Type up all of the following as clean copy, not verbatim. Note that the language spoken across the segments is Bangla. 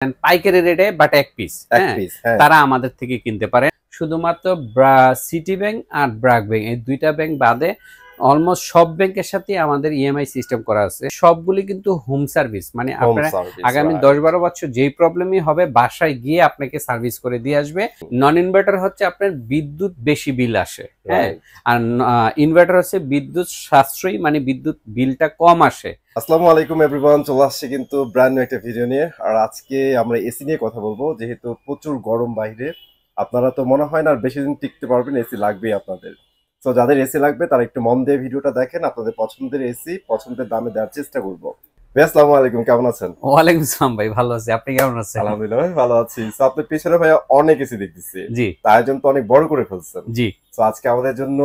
পাইকারি রেটে বাট এক পিস, তারা আমাদের থেকে কিনতে পারে। শুধুমাত্র সিটি ব্যাংক আর ব্র্যাক ব্যাংক এই দুইটা ব্যাংক বাদে অলমোস্ট সব ব্যাংকের সাথে আমাদের ইএমআই সিস্টেম করা আছে। সবগুলি কিন্তু হোম সার্ভিস, মানে আপনারা আগামী 10-12 বছর যেই প্রবলেমই হবে বাসায় গিয়ে আপনাকে সার্ভিস করে দিয়ে আসবে। নন ইনভার্টার হচ্ছে আপনার বিদ্যুৎ বেশি বিল আসে, হ্যাঁ, আর ইনভার্টার হচ্ছে বিদ্যুৎ সাশ্রয়ী, মানে বিদ্যুৎ বিলটা কম আসে। আসসালামু আলাইকুম এভরিওয়ান, চলে আসছে কিন্তু ব্র্যান্ড নিউ একটা ভিডিও নিয়ে। আর আজকে আমরা এসি নিয়ে কথা বলবো, যেহেতু প্রচুর গরম বাইরে। আপনারা তো মনে হয় না আর বেশি দিন টিকতে পারবেন, এসি লাগবেই আপনাদের। তো যাদের এসি লাগবে তারা একটু মন দিয়ে ভিডিওটা দেখেন, আপনাদের পছন্দের এসি পছন্দের দামে দেওয়ার চেষ্টা করবো। আসসালামু আলাইকুম, কেমন আছেন? ওয়ালাইকুম আসসালাম ভাই, ভালো আছি, আপনি কেমন আছেন? আলহামদুলিল্লাহ ভালো আছি। তো আপনার পিছনে ভাইয়া অনেক এসি দেখতেছি, জি, আয়োজন তো অনেক বড় করে ফেলছেন। জি, তো আজকে আমাদের জন্য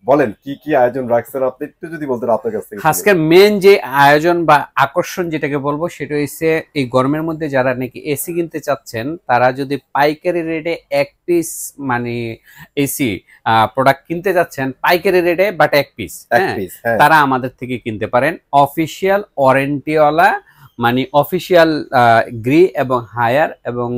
বলেন কি কি আয়োজন রাখছেন, আপনি একটু যদি বলতেন আপনার কাছ থেকে। আজকের মেন যে আয়োজন বা আকর্ষণ যেটাকে বলবো সেটা হচ্ছে এই গরমের মধ্যে যারা নাকি এসি কিনতে চাচ্ছেন তারা যদি পাইকারি রেটে এক পিস মানে এসি প্রোডাক্ট কিনতে যাচ্ছেন পাইকারি রেটে বাট এক পিস, তারা আমাদের থেকে কিনতে পারেন। অফিসিয়াল ওয়ারেন্টিওয়ালা, মানে অফিসিয়াল গ্রি এবং হায়ার এবং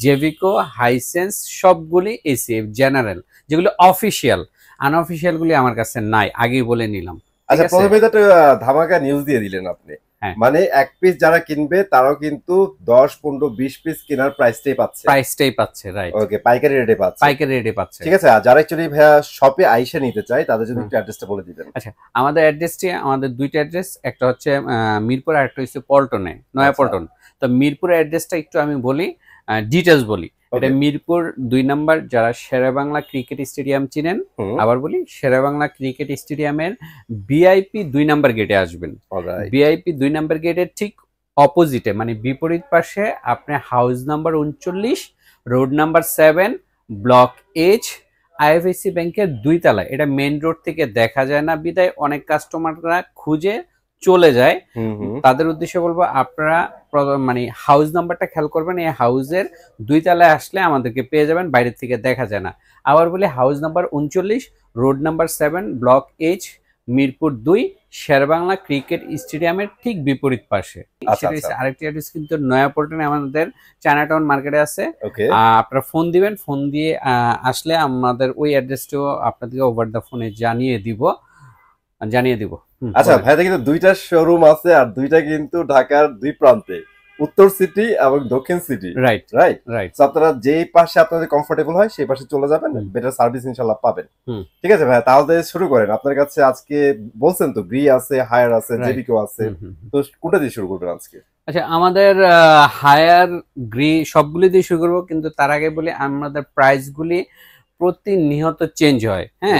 জেভিকো হাইসেন্স সবগুলি এসি জেনারেল, যেগুলো অফিসিয়াল। আনঅফিসিয়াল গুলি আমার কাছে নাই, আগেই বলে নিলাম। আচ্ছা, প্রথমে তো ধামাকা নিউজ দিয়ে দিলেন আপনি, মানে এক পিস যারা কিনবে তারাও কিন্তু 10, 15, 20 পিস কেনার প্রাইসটাই পাচ্ছে, রাইট? ওকে, পাইকারি রেটে পাচ্ছে, ঠিক আছে। আর যারা অ্যাকচুয়ালি ভাইয়া শপে আইসা নিতে চায় তাদের জন্য একটু অ্যাড্রেসটা বলে দিবেন। আচ্ছা, আমাদের অ্যাড্রেসটি, আমাদের দুইটা অ্যাড্রেস, একটা হচ্ছে মিরপুর আর একটা হচ্ছে পল্টনে, নয়াপল্টন। তো মিরপুরের অ্যাড্রেসটা একটু আমি বলি, ডিটেলস বলি। এটা মিরপুর 2 নম্বর, যারা শেরেবাংলা ক্রিকেট স্টেডিয়াম চিনেন, আবার বলি শেরেবাংলা ক্রিকেট স্টেডিয়ামের ভিআইপি 2 নম্বর গেটে আসবেন। ভিআইপি 2 নম্বর গেটের ঠিক অপোজিটে, মানে বিপরীত পাশে আপনি house number 39, road number 7, block H, IFIC ব্যাংকের 2 তলায়। এটা মেইন রোড থেকে দেখা যায় না বিদায় অনেক কাস্টমাররা খুঁজে চলে যায়। তাদের উদ্দেশ্যে বলবো আপনারা মানে হাউস নাম্বারটা খেয়াল করবেন। এই হাউসের 2 তলায় আসলে আমাদেরকে পেয়ে যাবেন, বাইরের থেকে দেখা যায় না। আবার বলি house number 39, road number 7, block H, Mirpur 2, Sher-e-Bangla cricket স্টেডিয়ামের ঠিক বিপরীত পাশে। আরেকটি অ্যাড্রেস কিন্তু নয়াপল্টনে আমাদের চায়নাটাউন মার্কেটে আছে। আপনারা ফোন দিবেন, ফোন দিয়ে আসলে আমাদের ওই অ্যাড্রেসটাও আপনাদেরকে ওভার দ্য ফোনে জানিয়ে দিব। আচ্ছা ভাই, কিন্তু 2টা শোরুম আছে, আর 2টা কিন্তু ঢাকার 2 প্রান্তে, উত্তর সিটি এবং দক্ষিণ সিটি, রাইট? আপনারা যেই পাশে আপনাদের কমফোর্টেবল হয় সেই পাশে চলে যাবেন, বেটার সার্ভিস ইনশাআল্লাহ পাবেন। ঠিক আছে ভাই, তাহলে শুরু করেন। আপনার কাছে আজকে বলছেন তো গ্রি আছে, হায়ার আছে, জেবিকো আছে, তো কোনটা দিয়ে শুরু করবেন আজকে? আচ্ছা, আমাদের হায়ার গ্রি সবগুলি দিয়ে শুরু করবো, কিন্তু তার আগে বলি আমাদের প্রাইস গুলি প্রতিনিয়ত চেঞ্জ হয়, হ্যাঁ,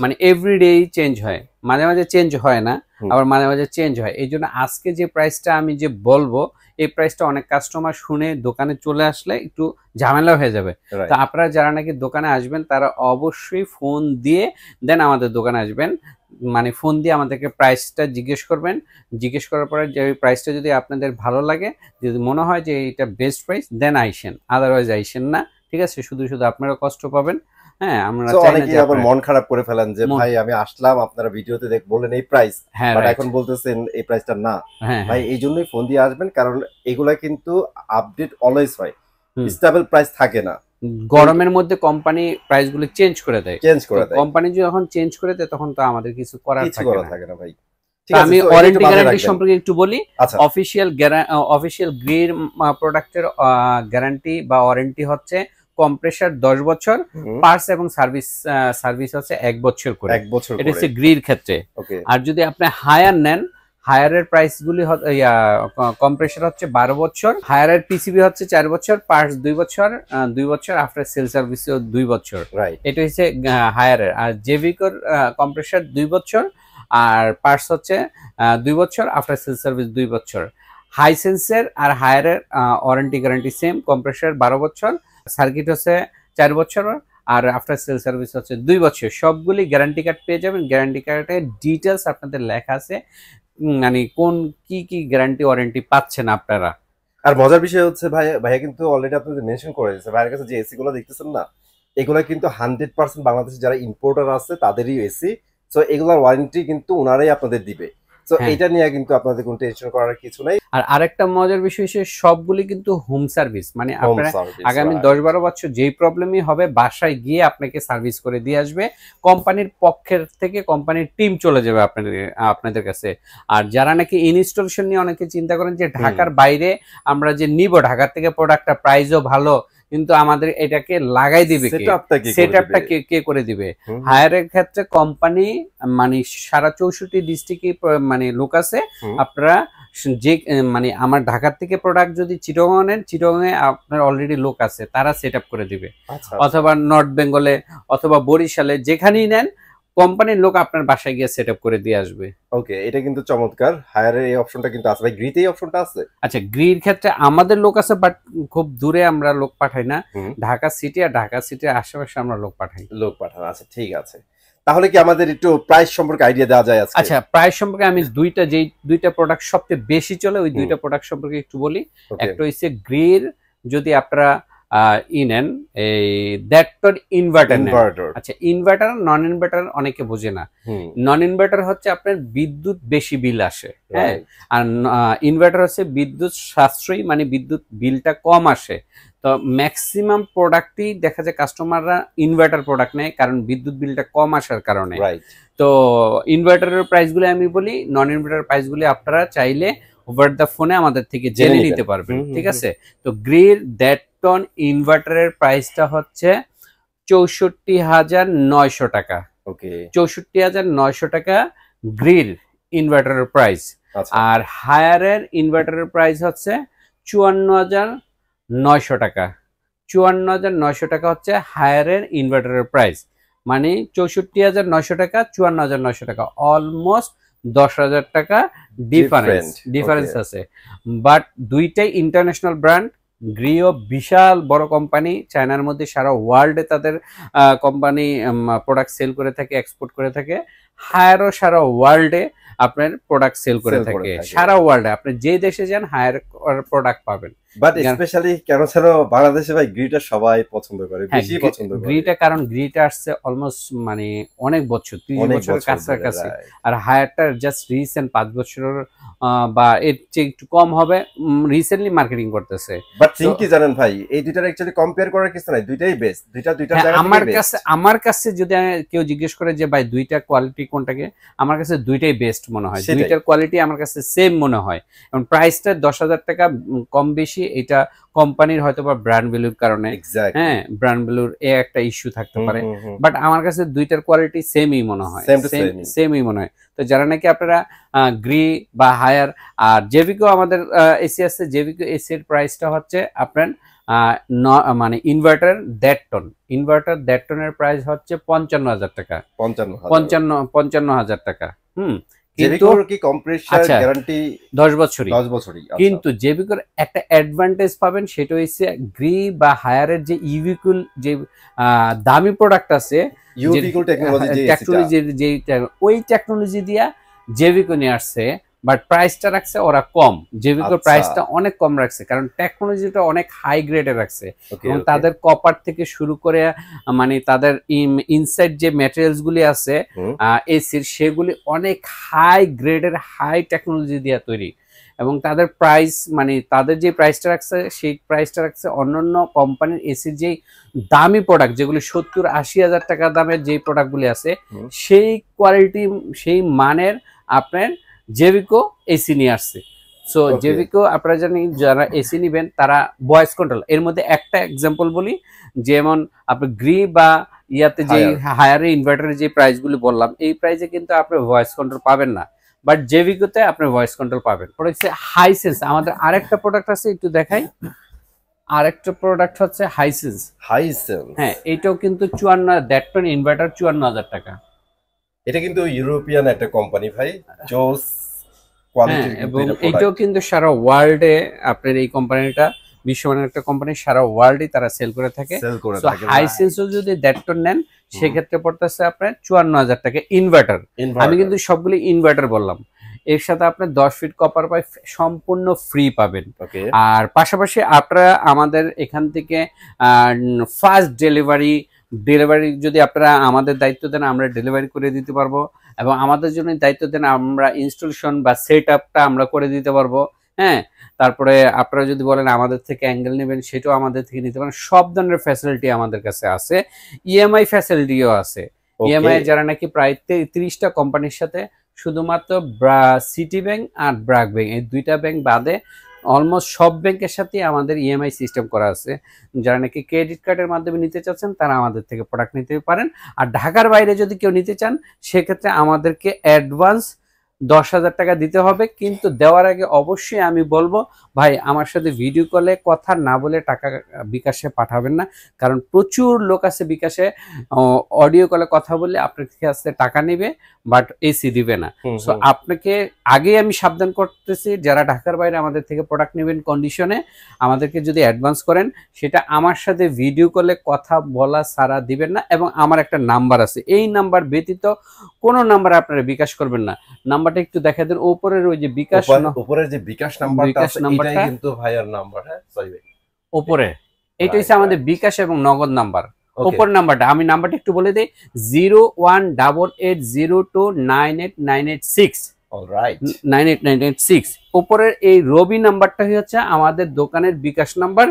মানে এভরিডে চেঞ্জ হয়, মাঝে মাঝে চেঞ্জ হয় না, আবার মাঝে মাঝে চেঞ্জ হয়। এই জন্য আজকে যে প্রাইসটা আমি যে বলবো, এই প্রাইসটা অনেক কাস্টমার শুনে দোকানে চলে আসলে একটু ঝামেলা হয়ে যাবে। তো আপনারা যারা নাকি দোকানে আসবেন তারা অবশ্যই ফোন দিয়ে দেন আমাদের দোকানে আসবেন, মানে ফোন দিয়ে আমাদেরকে প্রাইসটা জিজ্ঞেস করবেন। জিজ্ঞেস করার পরে যে প্রাইসটা যদি আপনাদের ভালো লাগে, যদি মনে হয় যে এটা বেস্ট প্রাইস, দেন আইসেন, আদারওয়াইজ আইসেন না, ঠিক আছে? শুধু আপনারা কষ্ট পাবেন। হ্যাঁ, আমরা অনেকেই আবার মন খারাপ করে ফেলেন যে ভাই আমি আসলাম আপনারা ভিডিওতে বললেন এই প্রাইস, বাট এখন বলতেছেন এই প্রাইসটা না। ভাই এই জন্যই ফোন দিয়ে আসবেন, কারণ এগুলা কিন্তু আপডেট অলওয়েজ হয়, স্টেবল প্রাইস থাকে না। গরমের মধ্যে কোম্পানি প্রাইস গুলো চেঞ্জ করে দেয়। কোম্পানি যখন চেঞ্জ করে দেয় তখন তো আমাদের কিছু করার থাকে না ভাই। আমি ওয়ারেন্টি গ্যারান্টি সম্পর্কে একটু বলি। অফিসিয়াল গ্রির প্রোডাক্টের গ্যারান্টি বা ওয়ারেন্টি হচ্ছে কম্প্রেসার 10 বছর, পার্টস এবং সার্ভিস হচ্ছে 1 বছর করে। এটা হচ্ছে গ্রির ক্ষেত্রে। আর যদি আপনি হায়ার নেন, হায়ারের প্রাইস গুলি কম্প্রেসার হচ্ছে 12 বছর, হায়ারের পিসিবি হচ্ছে 4 বছর, পার্টস 2 বছর, আফটার সেল সার্ভিস 2 বছর। এটা হচ্ছে হায়ারের। আর জেভিকোর কম্প্রেসার 2 বছর, আর পার্টস হচ্ছে 2 বছর, আফটার সেল সার্ভিস 2 বছর। হাইসেন্সের আর হায়ারের ওয়ারেন্টি গ্যারান্টি সেম, কম্প্রেসার 12 বছর, সার্কিট হচ্ছে 4 বছর, আর আফটার সেল সার্ভিস হচ্ছে 2 বছর। সবগুলি গ্যারান্টি কার্ড পেয়ে যাবেন। গ্যারান্টি কার্ডের ডিটেলস আপনাদের লেখা আছে, মানে কোন কি গ্যারান্টি ওয়ারেন্টি পাচ্ছেন আপনারা। আর মজার বিষয় হচ্ছে ভাইয়া কিন্তু অলরেডি আপনাদের মেনশন করে দিয়েছে, ভাইয়ের কাছে যে এসি গুলো দেখতেছেন না, এগুলা কিন্তু 100% বাংলাদেশে যারা ইম্পোর্টার আছে তাদেরই এসি। সো এগুলার ওয়ারেন্টি কিন্তু ওনারাই আপনাদের দিবে। তো এটা নিয়ে কিন্তু আপনাদের কোনো টেনশন করার কিছু নাই। আর আরেকটা মজার বিষয় হচ্ছে সবগুলি কিন্তু হোম সার্ভিস, মানে আপনারা আগামী 10-12 বছর যেই প্রবলেমই হবে বাসায় গিয়ে আপনাকে সার্ভিস করে দিয়ে আসবে, কোম্পানির পক্ষের থেকে কোম্পানির টিম চলে যাবে আপনাদের কাছে। আর যারা নাকি ইনস্টলেশন নিয়ে অনেকে চিন্তা করেন যে ঢাকার বাইরে আমরা যে নিব, ঢাকার থেকে প্রোডাক্টটা প্রাইসও ভালো, কিন্তু আমাদের এটাকে লাগাই দিবে সেটআপটা কে করে দিবে? হায়ারের ক্ষেত্রে কোম্পানি মানে সারা 64 ডিস্ট্রিক্টে মানে লোক আছে। আপনারা যে মানে আমার ঢাকার থেকে প্রোডাক্ট যদি চিটাগং নেন, চিটাগং এ আপনার অলরেডি লোক আছে, তারা সেটআপ করে দিবে। অথবা নর্থ বেঙ্গলে অথবা বরিশালে যেখানেই নেন, কোম্পানির লোক আপনার বাসায় গিয়ে সেটআপ করে দিয়ে আসবে। ওকে, এটা কিন্তু চমৎকার। হায়ারের এই অপশনটা কিন্তু আছে ভাই, গ্রিতে এই অপশনটা আছে? আচ্ছা, গ্রির ক্ষেত্রে আমাদের লোক আছে, বাট খুব দূরে আমরা লোক পাঠাই না। ঢাকা সিটি আর ঢাকা সিটির আশেপাশে আমরা লোক পাঠান। আচ্ছা, ঠিক আছে। তাহলে কি আমাদের একটু প্রাইস সম্পর্কে আইডিয়া দেওয়া যায় আজকে? আচ্ছা, প্রাইস সম্পর্কে আমি যেই দুইটা প্রোডাক্ট সবচেয়ে বেশি চলে ওই দুইটা প্রোডাক্ট সম্পর্কে একটু বলি। একটা হচ্ছে গ্রির, যদি আপনারা নেন এই দ্যাটটন ইনভার্টার। আচ্ছা, ইনভার্টার নন ইনভার্টার অনেকে বোঝে না। নন ইনভার্টার হচ্ছে আপনার বিদ্যুৎ বেশি বিল আসে, হ্যাঁ, আর ইনভার্টার হচ্ছে বিদ্যুৎ সাশ্রয়ী, মানে বিদ্যুৎ বিলটা কম আসে। তো ম্যাক্সিমাম প্রোডাক্টই দেখা যায় কাস্টমাররা ইনভার্টার প্রোডাক্ট নেয়, কারণ বিদ্যুৎ বিলটা কম আসার কারণে। তো ইনভার্টারের প্রাইসগুলো আমি বলি, নন ইনভার্টার প্রাইসগুলো আপনারা চাইলে ওভার দ্য ফোনে আমাদের থেকে জেনে নিতে পারবেন, ঠিক আছে? তো গ্রির দ্যাটটন ইনভার্টারের প্রাইসটা হচ্ছে 64,900 টাকা। ওকে, 64,900 টাকা গ্রির ইনভার্টারের প্রাইস। আর হায়ারের ইনভার্টারের প্রাইস হচ্ছে 54,900 টাকা। 54,900 টাকা হচ্ছে হায়ারের ইনভার্টারের প্রাইস, মানে 64,900 টাকা 54,900 টাকা, অলমোস্ট 10,000 টাকা ডিফারেন্স আছে। বাট দুইটাই ইন্টারন্যাশনাল ব্র্যান্ড। গ্রিও বিশাল বড় কোম্পানি, চায়নার মধ্যে সারা ওয়ার্ল্ডে তাদের কোম্পানি প্রোডাক্ট সেল করে থাকে, এক্সপোর্ট করে থাকে। হায়ারও সারা ওয়ার্ল্ডে আপনার প্রোডাক্ট সেল করে থাকে, সারা ওয়ার্ল্ডে আপনি যে দেশে যান হায়ার প্রোডাক্ট পাবেন। বাট স্পেশালি কেন ছাড়া বাংলাদেশে ভাই গ্রিটা সবাই পছন্দ করে, বেশি পছন্দ করে গ্রিটা, কারণ গ্রিটা আসছে অলমোস্ট মানে অনেক বছর, 30 বছরের কাছাকাছি। আর হায়ারটা জাস্ট রিসেন্ট 5 বছরের বা এর চেয়ে একটু কম হবে, রিসেন্টলি মার্কেটিং করতেছে। বাট থিং কি জানেন ভাই, এই দুইটার অ্যাকচুয়ালি কম্পেয়ার করার কিছু নাই, দুইটাই বেস্ট। দুইটা আমার কাছে যদি কেউ জিজ্ঞেস করে যে ভাই দুইটা কোয়ালিটি কোনটাকে, আমার কাছে দুইটাই বেস্ট মনে হয়। দুইটার কোয়ালিটি আমার কাছে সেম মনে হয়, এবং প্রাইসটা 10,000 টাকা কম বেশি, এটা কোম্পানির হয়তো বা ব্র্যান্ড ভ্যালুর কারণে, হ্যাঁ, ব্র্যান্ড ভ্যালুর একটা ইস্যু থাকতে পারে। বাট আমার কাছে দুইটার কোয়ালিটি সেমই মনে হয়, সেমই মনে হয়। তো যারা নাকি আপনারা গ্রি বা হায়ার, আর জেভিকো আমাদের এসি আছে, জেভিকো এসি এর প্রাইসটা হচ্ছে আপনার মানে ইনভার্টার দ্যাটটনের প্রাইস হচ্ছে 55,000 টাকা, 55,000 টাকা। গ্যারান্টি 10 বছরই। কিন্তু জেভিকোর একটা অ্যাডভান্টেজ পাবেন, সেটা হচ্ছে গ্রি বা হায়ারের যে ইভিকুল যে দামি প্রোডাক্ট আছে, ওই টেকনোলজি দিয়া জেভিকো নিয়ে আসছে, বাট প্রাইসটা রাখছে ওরা কম। জেভিকোর প্রাইসটা অনেক কম রাখছে, কারণ টেকনোলজিটা অনেক হাই গ্রেডে রাখছে, এবং তাদের কপার থেকে শুরু করে মানে তাদের ইনসাইড যে ম্যাটেরিয়ালস গুলি আছে এসির, সেগুলি অনেক হাই গ্রেডের, হাই টেকনোলজি দিয়ে তৈরি। এবং তাদের প্রাইস, মানে তাদের যে প্রাইসটা রাখছে, সেই প্রাইসটা রাখছে অন্যান্য কোম্পানির এসির যেই দামি প্রোডাক্ট, যেগুলি 70-80 হাজার টাকা দামের যে প্রোডাক্টগুলি আছে, সেই কোয়ালিটি, সেই মানের আপনার জেভিকো এসি নিয়ে আসছে। সো জেভিকো আপনারা জানেন, যারা এসি নিবেন তারা ভয়েস কন্ট্রোল, এর মধ্যে একটা এক্সাম্পল বলি, যেমন আপনি গ্রি বা ইয়াতে যে হায়ারে ইনভার্টারের যে প্রাইসগুলি বললাম, এই প্রাইসে কিন্তু আপনি ভয়েস কন্ট্রোল পাবেন না, বাট জেভিকোতে আপনি ভয়েস কন্ট্রোল পাবেন। হচ্ছে হাইসেন্স, আমাদের আরেকটা প্রোডাক্ট আছে, একটু দেখাই। আরেকটা প্রোডাক্ট হচ্ছে হাইসেন্স। হ্যাঁ, এটাও কিন্তু 54, দ্যাটটন ইনভার্টার 54,000 টাকা। এটা কিন্তু ইউরোপিয়ান একটা কোম্পানি ভাই, জোস কোয়ালিটির, এবং এটাও কিন্তু সারা ওয়ার্ল্ডে আপনার এই কোম্পানিটা বিশ্বমানের একটা কোম্পানি, সারা ওয়ার্ল্ডে তারা সেল করে থাকে। সো হাইসেন্সও যদি দ্যাটটন নেন, সেক্ষেত্রে পড়তেছে আপনার 54,000 টাকা ইনভার্টার। আমি কিন্তু সবগুলি ইনভার্টার বললাম। এর সাথে আপনার 10 ফিট কপার পাইপ সম্পূর্ণ ফ্রি পাবেন। আর পাশাপাশি আপনারা আমাদের এখান থেকে ফার্স্ট ডেলিভারি ডেলিভারি যদি আপনারা আমাদের দায়িত্ব দেন আমরা ডেলিভারি করে দিতে পারবো, এবং আমাদের জন্য দায়িত্ব দেন আমরা ইনস্টলেশন বা সেট আপটা আমরা করে দিতে পারবো। হ্যাঁ, তারপরে আপনারা যদি বলেন আমাদের থেকে অ্যাঙ্গেল নেবেন সেটাও আমাদের থেকে নিতে পারেন। সব ধরনের ফ্যাসিলিটি আমাদের কাছে আছে, ইএমআই ফ্যাসিলিটিও আছে। ইএমআই যারা নাকি প্রায় 30টা কোম্পানির সাথে, শুধুমাত্র সিটি ব্যাংক আর ব্র্যাক ব্যাংক এই দুইটা ব্যাংক বাদে অলমোস্ট সব ব্যাংকের সাথে আমাদের ইএমআই সিস্টেম করা আছে। যারা নাকি ক্রেডিট কার্ডের মাধ্যমে নিতে চাচ্ছেন তারা আমাদের থেকে প্রোডাক্ট নিতে পারেন। আর ঢাকার বাইরে যদি কেউ নিতে চান সেক্ষেত্রে আমাদেরকে অ্যাডভান্স 10,000 টাকা দিতে হবে, কিন্তু দেওয়ার আগে অবশ্যই আমি বলবো ভাই আমার সাথে ভিডিও কলে কথা না বলে টাকা বিকাশে পাঠাবেন না, কারণ প্রচুর লোক আছে বিকাশে অডিও কলে কথা বললে আপনার কাছে টাকা নেবে বাট এসি দিবে না। সো আপনাকে আগে আমি সাবধান করতেছি, যারা ঢাকার বাইরে আমাদের থেকে প্রোডাক্ট নেবেন কন্ডিশনে আমাদেরকে যদি অ্যাডভান্স করেন সেটা আমার সাথে ভিডিও কলে কথা বলা ছাড়া দিবেন না। এবং আমার একটা নাম্বার আছে, এই নাম্বার ব্যতীত কোনো নাম্বার আপনারা বিকাশ করবেন না। নাম্বারটা একটু দেখা দেন, উপরের ওই যে বিকাশ, উপরের যে বিকাশ নাম্বারটা আছে এটাই কিন্তু ভাইয়ার নাম্বার। হ্যাঁ সরি ভাই, উপরে এটা হচ্ছে আমাদের বিকাশ এবং নগদ নাম্বার। উপর নাম্বারটা আমি নাম্বারটা একটু বলে দিই, 01888029896। অলরাইট, 98986। উপরের এই রবি নাম্বারটা হচ্ছে আমাদের দোকানের বিকাশ নাম্বার।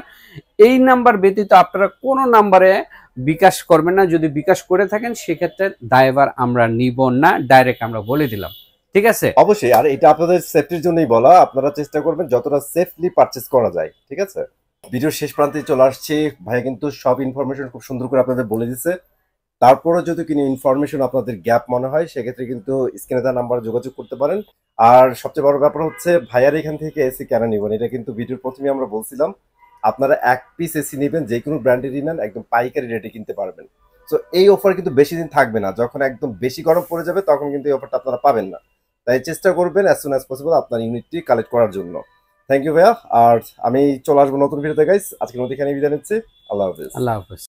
এই নাম্বার ব্যতীত আপনারা কোনো নাম্বারে বিকাশ করবেন না। যদি বিকাশ করে থাকেন সেক্ষেত্রে দায়ভার আমরা নিব না, ডাইরেক্ট আমরা বলে দিলাম। ঠিক আছে, অবশ্যই। আর এটা আপনাদের সেফটির জন্যই বলা, আপনারা চেষ্টা করবেন যতটা সেফলি পারচেজ করা যায়। ঠিক আছে, ভিডিওর শেষ প্রান্তে চলে আসছি। ভাইয়া কিন্তু সব ইনফরমেশন খুব সুন্দর করে আপনাদের বলে দিচ্ছে। তারপরে যদি কোনো ইনফরমেশন আপনাদের গ্যাপ মনে হয় সেক্ষেত্রে কিন্তু স্ক্রিনে দেওয়া নাম্বারে যোগাযোগ করতে পারেন। আর সবচেয়ে বড় ব্যাপার হচ্ছে ভাইয়ার এখান থেকে এসি কেন নিবেন, এটা কিন্তু ভিডিওর প্রথমে আমরা বলছিলাম। আপনারা এক পিস এসি নেবেন, যে কোনো ব্র্যান্ডেরই নেন, একদম পাইকারি রেটে কিনতে পারবেন। তো এই অফার কিন্তু বেশি দিন থাকবে না, যখন একদম বেশি গরম পড়ে যাবে তখন কিন্তু এই অফারটা আপনারা পাবেন না। তাই চেষ্টা করবেন অ্যাজ সুন অ্যাজ পসিবল আপনার ইউনিটটি কালেক্ট করার জন্য। থ্যাংক ইউ ভাইয়া। আর আমি চলে আসবো নতুন ভিডিওতে গাইস। আজকের মধ্যে এখানে বিদায় নিচ্ছি। আল্লাহ হাফেজ। আল্লাহ হাফেজ।